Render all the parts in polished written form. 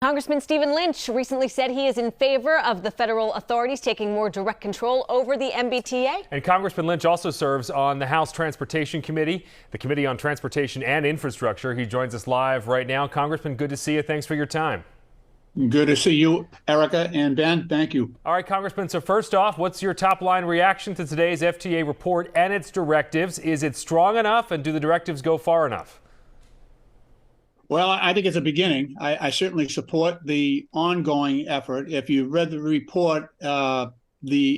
Congressman Stephen Lynch recently said he is in favor of the federal authorities taking more direct control over the MBTA. And Congressman Lynch also serves on the House Transportation Committee, the Committee on Transportation and Infrastructure. He joins us live right now. Congressman, good to see you. Thanks for your time. Good to see you, Erica and Ben. Thank you. All right, Congressman, so first off, what's your top line reaction to today's FTA report and its directives? Is it strong enough, and do the directives go far enough? Well, I think it's a beginning. I certainly support the ongoing effort. If you read the report, the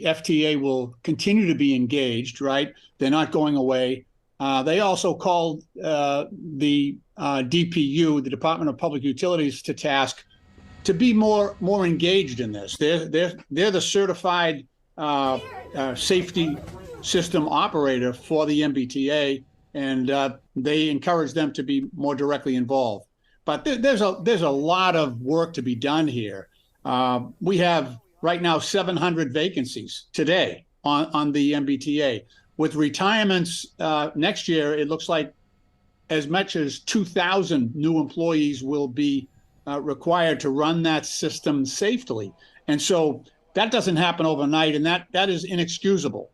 FTA will continue to be engaged, right? They're not going away. They also called the DPU, the Department of Public Utilities, to task to be more engaged in this. They're the certified safety system operator for the MBTA, and they encourage them to be more directly involved. But there's a lot of work to be done here. We have right now 700 vacancies today on the MBTA. With retirements next year, it looks like as much as 2,000 new employees will be required to run that system safely. And so that doesn't happen overnight, and that is inexcusable.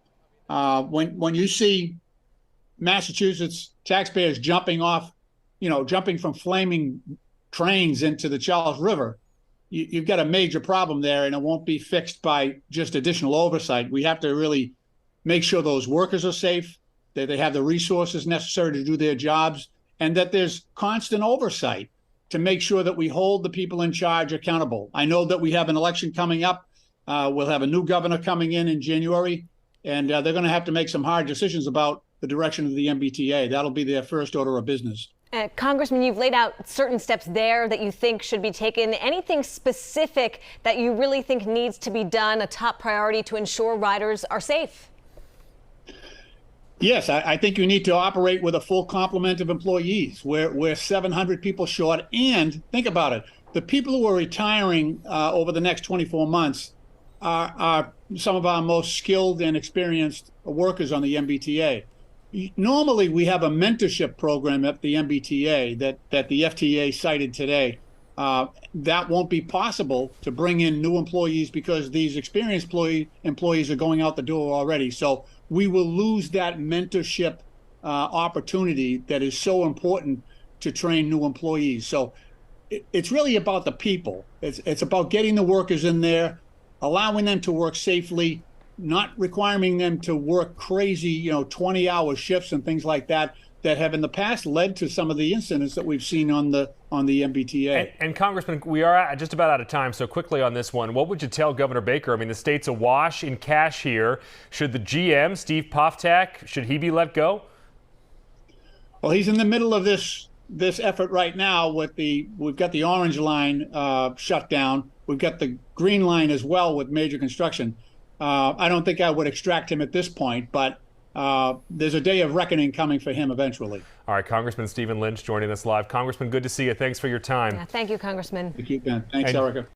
When you see Massachusetts taxpayers jumping from flaming trains into the Charles River, you've got a major problem there, and it won't be fixed by just additional oversight. We have to really make sure those workers are safe, that they have the resources necessary to do their jobs, and that there's constant oversight to make sure that we hold the people in charge accountable. I know that we have an election coming up. We'll have a new governor coming in January, and they're going to have to make some hard decisions about the direction of the MBTA. That'll be their first order of business. Congressman, you've laid out certain steps there that you think should be taken. Anything specific that you really think needs to be done, a top priority to ensure riders are safe? Yes, I think you need to operate with a full complement of employees. We're 700 people short. And think about it. The people who are retiring over the next 24 months are some of our most skilled and experienced workers on the MBTA. Normally, we have a mentorship program at the MBTA that the FTA cited today. That won't be possible to bring in new employees because these experienced employees are going out the door already. So we will lose that mentorship opportunity that is so important to train new employees. So it's really about the people. It's about getting the workers in there, allowing them to work safely, not requiring them to work crazy, 20-hour shifts and things like that have in the past led to some of the incidents that we've seen on the MBTA. And Congressman, we are just about out of time, so quickly on this one, what would you tell Governor Baker? I mean, the state's awash in cash here. Should the GM, Steve Poftak, should he be let go? Well, he's in the middle of this effort right now. We've got the orange line shut down. We've got the green line as well with major construction. I don't think I would extract him at this point, but there's a day of reckoning coming for him eventually. All right, Congressman Stephen Lynch joining us live. Congressman, good to see you. Thanks for your time. Yeah, thank you, Congressman. Thank you, Ben. Thanks, Erica.